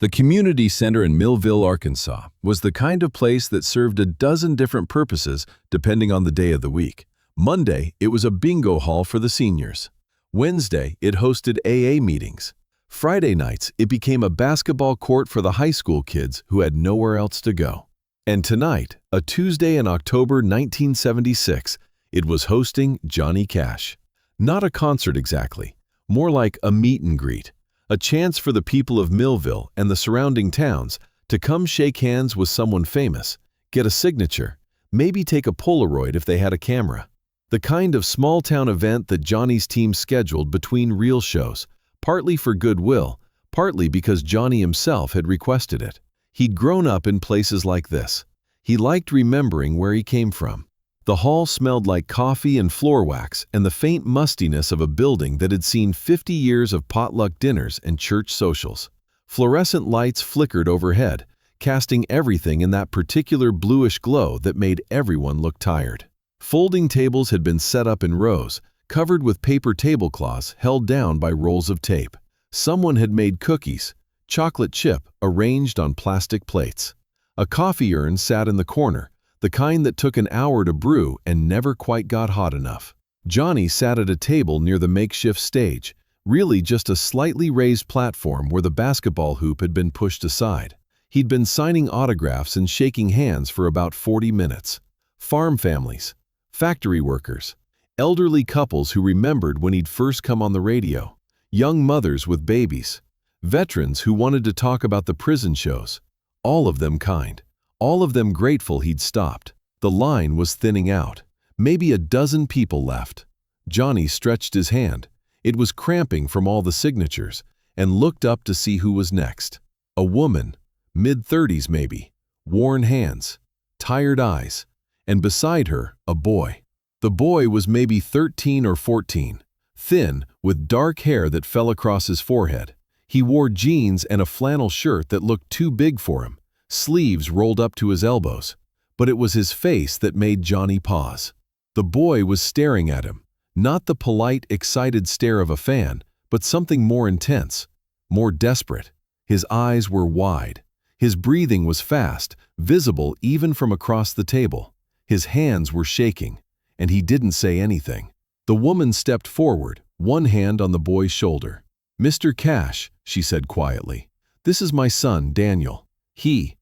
The community center in Millville, Arkansas, was the kind of place that served a dozen different purposes depending on the day of the week. Monday, it was a bingo hall for the seniors. Wednesday, it hosted AA meetings. Friday nights, it became a basketball court for the high school kids who had nowhere else to go. And tonight, a Tuesday in October 1976, it was hosting Johnny Cash. Not a concert exactly, more like a meet and greet. A chance for the people of Millville and the surrounding towns to come shake hands with someone famous, get a signature, maybe take a Polaroid if they had a camera. The kind of small-town event that Johnny's team scheduled between real shows, partly for goodwill, partly because Johnny himself had requested it. He'd grown up in places like this. He liked remembering where he came from. The hall smelled like coffee and floor wax and the faint mustiness of a building that had seen 50 years of potluck dinners and church socials. Fluorescent lights flickered overhead, casting everything in that particular bluish glow that made everyone look tired. Folding tables had been set up in rows, covered with paper tablecloths held down by rolls of tape. Someone had made cookies, chocolate chip arranged on plastic plates. A coffee urn sat in the corner, the kind that took an hour to brew and never quite got hot enough. Johnny sat at a table near the makeshift stage, really just a slightly raised platform where the basketball hoop had been pushed aside. He'd been signing autographs and shaking hands for about 40 minutes. Farm families, factory workers, elderly couples who remembered when he'd first come on the radio, young mothers with babies, veterans who wanted to talk about the prison shows, all of them kind. All of them grateful he'd stopped. The line was thinning out. Maybe a dozen people left. Johnny stretched his hand. It was cramping from all the signatures, and looked up to see who was next. A woman, mid-30s maybe, worn hands, tired eyes, and beside her, a boy. The boy was maybe 13 or 14, thin, with dark hair that fell across his forehead. He wore jeans and a flannel shirt that looked too big for him, sleeves rolled up to his elbows, but it was his face that made Johnny pause. The boy was staring at him, not the polite, excited stare of a fan, but something more intense, more desperate. His eyes were wide. His breathing was fast, visible even from across the table. His hands were shaking, and he didn't say anything. The woman stepped forward, one hand on the boy's shoulder. "Mr. Cash," she said quietly, "this is my son, Daniel. He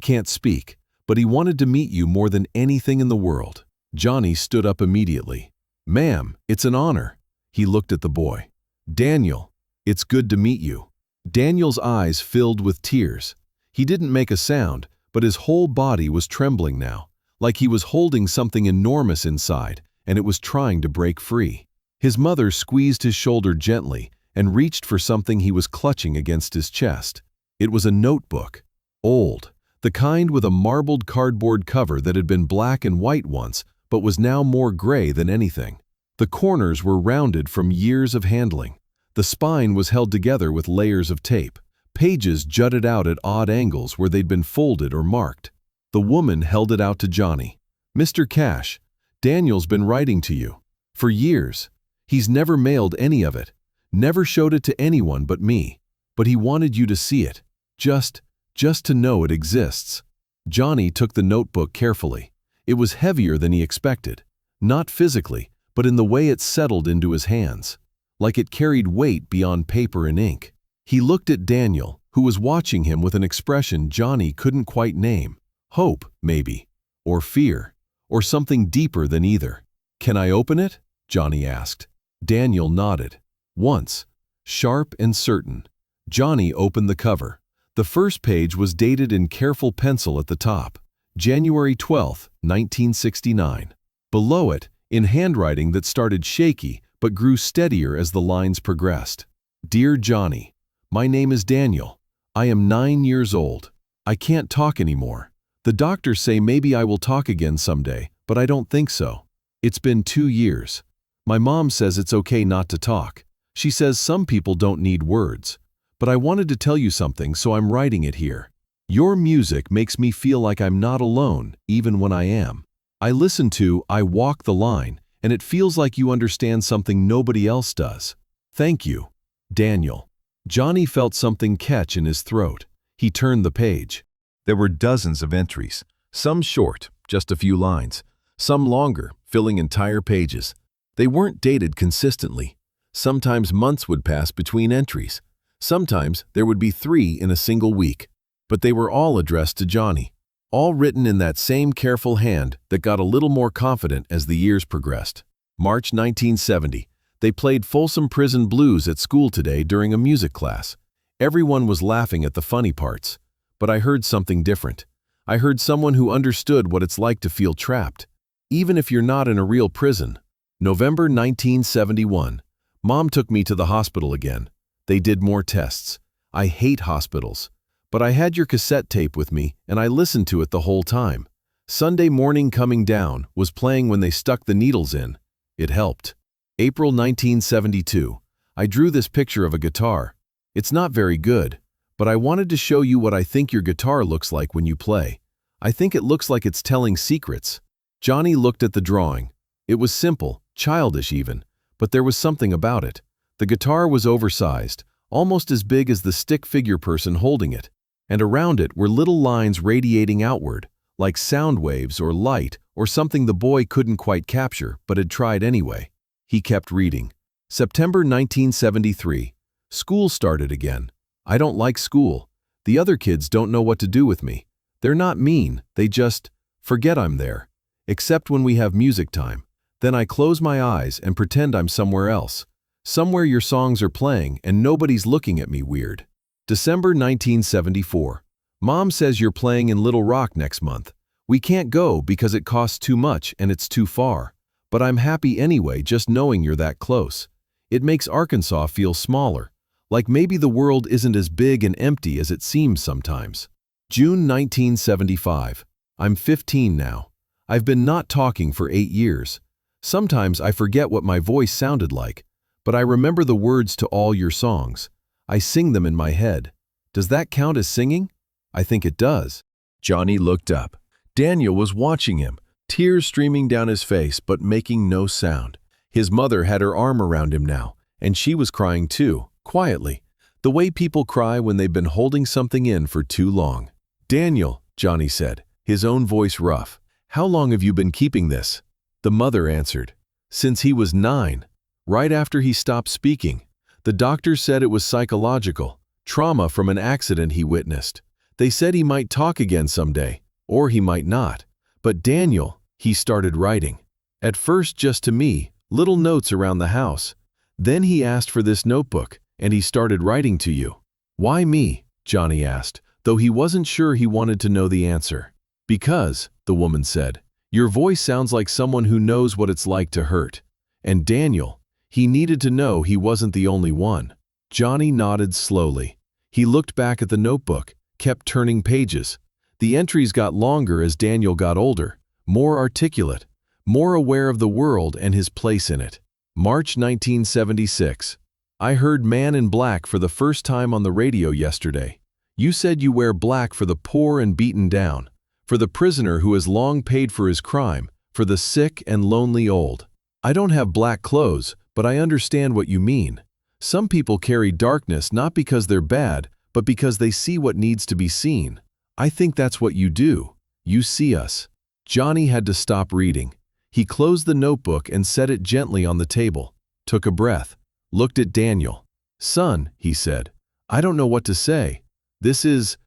can't speak, but he wanted to meet you more than anything in the world." Johnny stood up immediately. "Ma'am, it's an honor." He looked at the boy. "Daniel, it's good to meet you." Daniel's eyes filled with tears. He didn't make a sound, but his whole body was trembling now, like he was holding something enormous inside, and it was trying to break free. His mother squeezed his shoulder gently and reached for something he was clutching against his chest. It was a notebook. Old. The kind with a marbled cardboard cover that had been black and white once, but was now more gray than anything. The corners were rounded from years of handling. The spine was held together with layers of tape. Pages jutted out at odd angles where they'd been folded or marked. The woman held it out to Johnny. "Mr. Cash, Daniel's been writing to you. For years. He's never mailed any of it. Never showed it to anyone but me. But he wanted you to see it. Just to know it exists." Johnny took the notebook carefully. It was heavier than he expected. Not physically, but in the way it settled into his hands. Like it carried weight beyond paper and ink. He looked at Daniel, who was watching him with an expression Johnny couldn't quite name. Hope, maybe. Or fear. Or something deeper than either. "Can I open it?" Johnny asked. Daniel nodded. Once. Sharp and certain. Johnny opened the cover. The first page was dated in careful pencil at the top, January 12, 1969. Below it, in handwriting that started shaky but grew steadier as the lines progressed. "Dear Johnny, my name is Daniel. I am 9 years old. I can't talk anymore. The doctors say maybe I will talk again someday, but I don't think so. It's been 2 years. My mom says it's okay not to talk. She says some people don't need words. But I wanted to tell you something, so I'm writing it here. Your music makes me feel like I'm not alone, even when I am. I listen to I Walk the Line, and it feels like you understand something nobody else does. Thank you, Daniel." Johnny felt something catch in his throat. He turned the page. There were dozens of entries, some short, just a few lines, some longer, filling entire pages. They weren't dated consistently. Sometimes months would pass between entries. Sometimes there would be 3 in a single week. But they were all addressed to Johnny, all written in that same careful hand that got a little more confident as the years progressed. March 1970. They played Folsom Prison Blues at school today during a music class. Everyone was laughing at the funny parts. But I heard something different. I heard someone who understood what it's like to feel trapped, even if you're not in a real prison. November 1971. Mom took me to the hospital again. They did more tests. I hate hospitals. But I had your cassette tape with me, and I listened to it the whole time. Sunday Morning Coming Down was playing when they stuck the needles in. It helped. April 1972. I drew this picture of a guitar. It's not very good, but I wanted to show you what I think your guitar looks like when you play. I think it looks like it's telling secrets. Johnny looked at the drawing. It was simple, childish even, but there was something about it. The guitar was oversized, almost as big as the stick figure person holding it, and around it were little lines radiating outward, like sound waves or light or something the boy couldn't quite capture but had tried anyway. He kept reading. September 1973. School started again. I don't like school. The other kids don't know what to do with me. They're not mean, they just forget I'm there. Except when we have music time. Then I close my eyes and pretend I'm somewhere else. Somewhere your songs are playing and nobody's looking at me weird. December 1974. Mom says you're playing in Little Rock next month. We can't go because it costs too much and it's too far. But I'm happy anyway just knowing you're that close. It makes Arkansas feel smaller. Like maybe the world isn't as big and empty as it seems sometimes. June 1975. I'm 15 now. I've been not talking for 8 years. Sometimes I forget what my voice sounded like, but I remember the words to all your songs. I sing them in my head. Does that count as singing? I think it does. Johnny looked up. Daniel was watching him, tears streaming down his face but making no sound. His mother had her arm around him now, and she was crying too. Quietly, the way people cry when they've been holding something in for too long. Daniel, Johnny said, his own voice rough, how long have you been keeping this? The mother answered, since he was 9, right after he stopped speaking. The doctors said it was psychological, trauma from an accident he witnessed. They said he might talk again someday, or he might not. But Daniel, he started writing. At first just to me, little notes around the house. Then he asked for this notebook. And he started writing to you. Why me? Johnny asked, though he wasn't sure he wanted to know the answer. Because, the woman said, your voice sounds like someone who knows what it's like to hurt. And Daniel, he needed to know he wasn't the only one. Johnny nodded slowly. He looked back at the notebook, kept turning pages. The entries got longer as Daniel got older, more articulate, more aware of the world and his place in it. March 1976. I heard Man in Black for the first time on the radio yesterday. You said you wear black for the poor and beaten down, for the prisoner who has long paid for his crime, for the sick and lonely old. I don't have black clothes, but I understand what you mean. Some people carry darkness not because they're bad, but because they see what needs to be seen. I think that's what you do. You see us. Johnny had to stop reading. He closed the notebook and set it gently on the table, took a breath. Looked at Daniel. Son, he said, I don't know what to say. This is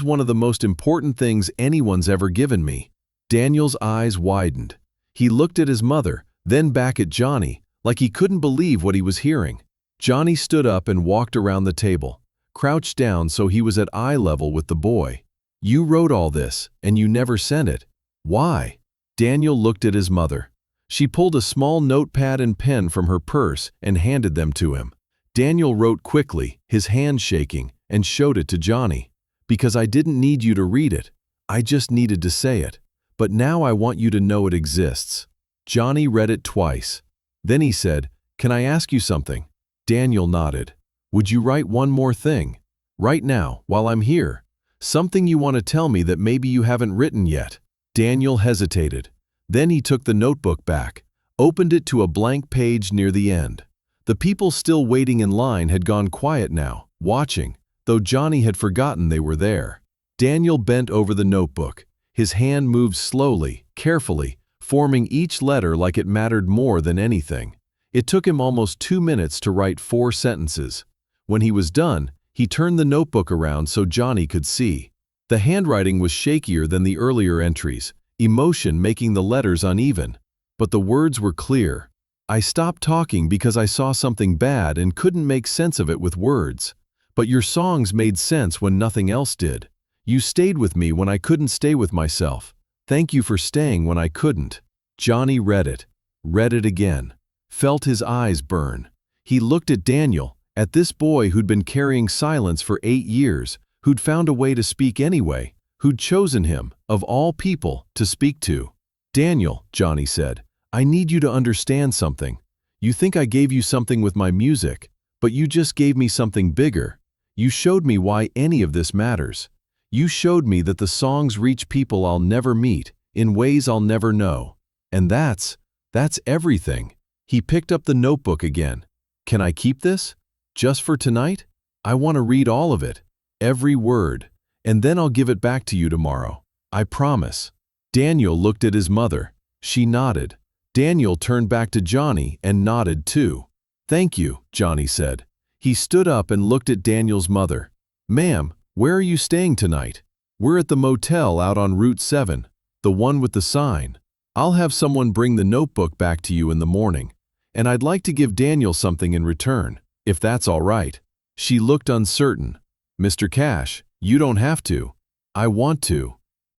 one of the most important things anyone's ever given me. Daniel's eyes widened. He looked at his mother, then back at Johnny, like he couldn't believe what he was hearing. Johnny stood up and walked around the table, crouched down so he was at eye level with the boy. You wrote all this, and you never sent it. Why? Daniel looked at his mother. She pulled a small notepad and pen from her purse and handed them to him. Daniel wrote quickly, his hand shaking, and showed it to Johnny. Because I didn't need you to read it. I just needed to say it. But now I want you to know it exists. Johnny read it twice. Then he said, Can I ask you something? Daniel nodded. Would you write one more thing? Right now, while I'm here. Something you want to tell me that maybe you haven't written yet. Daniel hesitated. Then he took the notebook back, opened it to a blank page near the end. The people still waiting in line had gone quiet now, watching. though Johnny had forgotten they were there. Daniel bent over the notebook. His hand moved slowly, carefully, forming each letter like it mattered more than anything. It took him almost 2 minutes to write 4 sentences. When he was done, he turned the notebook around so Johnny could see. The handwriting was shakier than the earlier entries, emotion making the letters uneven. But the words were clear. I stopped talking because I saw something bad and couldn't make sense of it with words. But your songs made sense when nothing else did. You stayed with me when I couldn't stay with myself. Thank you for staying when I couldn't. Johnny read it again, felt his eyes burn. He looked at Daniel, at this boy who'd been carrying silence for 8 years, who'd found a way to speak anyway, who'd chosen him, of all people, to speak to. Daniel, Johnny said, I need you to understand something. You think I gave you something with my music, but you just gave me something bigger. You showed me why any of this matters. You showed me that the songs reach people I'll never meet, in ways I'll never know. And that's everything. He picked up the notebook again. Can I keep this? Just for tonight? I want to read all of it, every word, and then I'll give it back to you tomorrow. I promise. Daniel looked at his mother. She nodded. Daniel turned back to Johnny and nodded too. Thank you, Johnny said. He stood up and looked at Daniel's mother. Ma'am, where are you staying tonight? We're at the motel out on Route 7, the one with the sign. I'll have someone bring the notebook back to you in the morning, and I'd like to give Daniel something in return, if that's all right. She looked uncertain. Mr. Cash, you don't have to. I want to.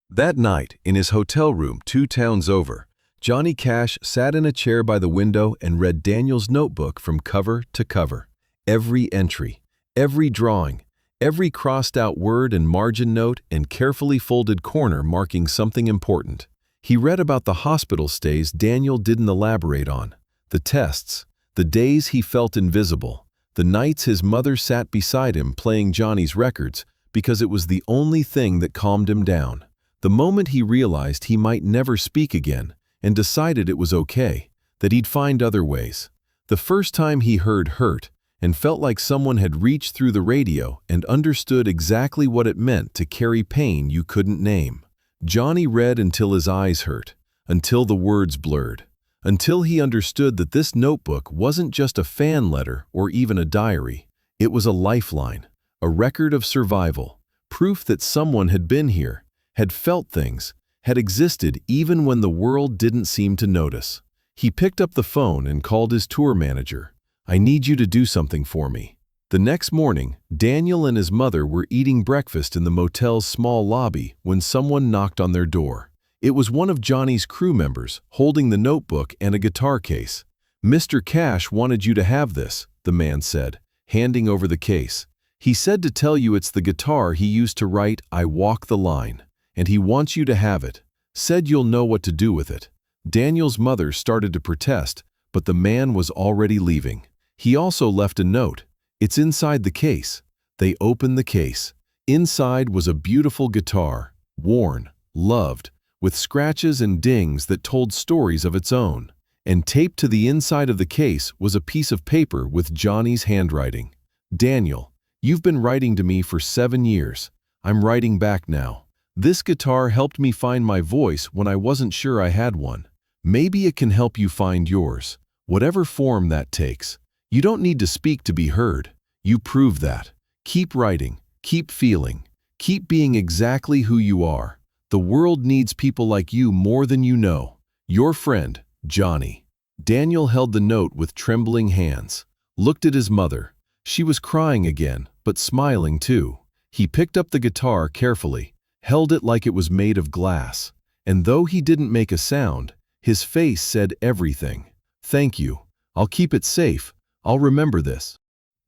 That night, in his hotel room 2 towns over, Johnny Cash sat in a chair by the window and read Daniel's notebook from cover to cover. Every entry, every drawing, every crossed-out word and margin note and carefully folded corner marking something important. He read about the hospital stays Daniel didn't elaborate on, the tests, the days he felt invisible, the nights his mother sat beside him playing Johnny's records because it was the only thing that calmed him down. The moment he realized he might never speak again and decided it was okay, that he'd find other ways. The first time he heard hurt and felt like someone had reached through the radio and understood exactly what it meant to carry pain you couldn't name. Johnny read until his eyes hurt, until the words blurred, until he understood that this notebook wasn't just a fan letter or even a diary. It was a lifeline, a record of survival, proof that someone had been here, had felt things, had existed even when the world didn't seem to notice. He picked up the phone and called his tour manager. I need you to do something for me. The next morning, Daniel and his mother were eating breakfast in the motel's small lobby when someone knocked on their door. It was one of Johnny's crew members, holding the notebook and a guitar case. Mr. Cash wanted you to have this, the man said, handing over the case. He said to tell you it's the guitar he used to write I Walk the Line, and he wants you to have it. Said you'll know what to do with it. Daniel's mother started to protest, but the man was already leaving. He also left a note. It's inside the case. They opened the case. Inside was a beautiful guitar, worn, loved, with scratches and dings that told stories of its own. And taped to the inside of the case was a piece of paper with Johnny's handwriting. Daniel, you've been writing to me for 7 years. I'm writing back now. This guitar helped me find my voice when I wasn't sure I had one. Maybe it can help you find yours, whatever form that takes. You don't need to speak to be heard. You prove that. Keep writing, keep feeling, keep being exactly who you are. The world needs people like you more than you know. Your friend, Johnny. Daniel held the note with trembling hands, looked at his mother. She was crying again, but smiling too. He picked up the guitar carefully, held it like it was made of glass, and though he didn't make a sound, his face said everything. Thank you. I'll keep it safe. I'll remember this.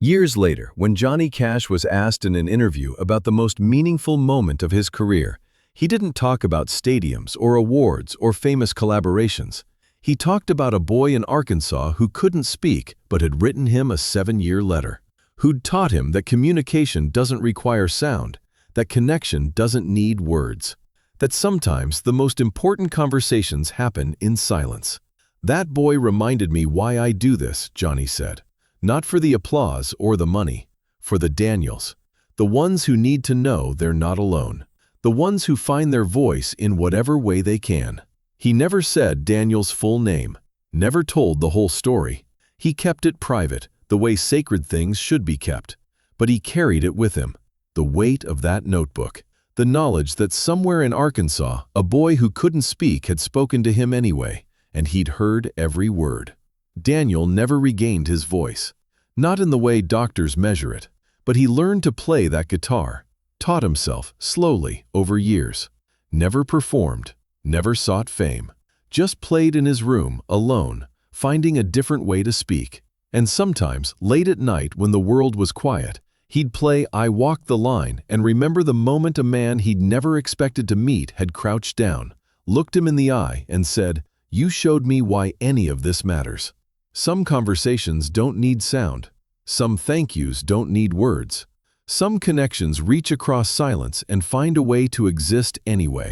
Years later, when Johnny Cash was asked in an interview about the most meaningful moment of his career, he didn't talk about stadiums or awards or famous collaborations. He talked about a boy in Arkansas who couldn't speak but had written him a 7-year letter, who'd taught him that communication doesn't require sound, that connection doesn't need words, that sometimes the most important conversations happen in silence. That boy reminded me why I do this, Johnny said. Not for the applause or the money, for the Daniels. The ones who need to know they're not alone. The ones who find their voice in whatever way they can. He never said Daniel's full name, never told the whole story. He kept it private, the way sacred things should be kept. But he carried it with him, the weight of that notebook, the knowledge that somewhere in Arkansas, a boy who couldn't speak had spoken to him anyway, and he'd heard every word. Daniel never regained his voice, not in the way doctors measure it, but he learned to play that guitar, taught himself slowly over years, never performed, never sought fame, just played in his room alone, finding a different way to speak. And sometimes, late at night when the world was quiet, he'd play I Walk the Line and remember the moment a man he'd never expected to meet had crouched down, looked him in the eye and said, "You showed me why any of this matters." Some conversations don't need sound. Some thank yous don't need words. Some connections reach across silence and find a way to exist anyway.